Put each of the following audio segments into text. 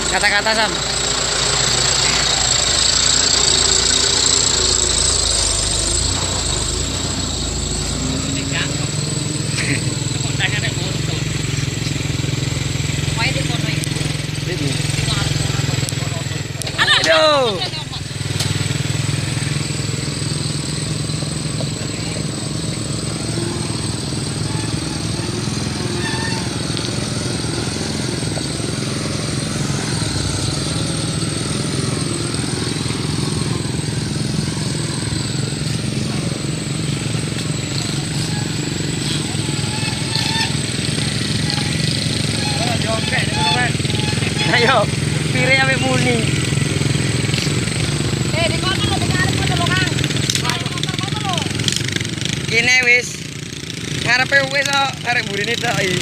Kata-kata Sam. Aduh. Ayo, pire ambek muni. Di kono lho, ngarep kono lho, Kang. Motor kono lho. Kene wis. Ngarepe wis kok arek burine tok iki.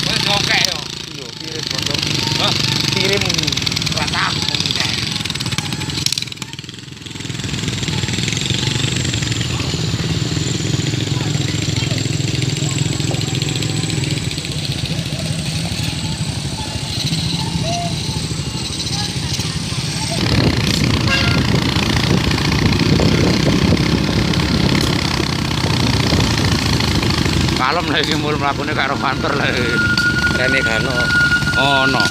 Wes jongkek yo. Iya, pire pondok. Hah? Pire muni. Ora tahu. Kalem lah iki mul mlakune karo kantor lah. Rene kano. Ono.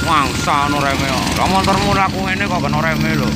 Wangsa ono reme. Lah motormu laku ngene kok kena reme lho.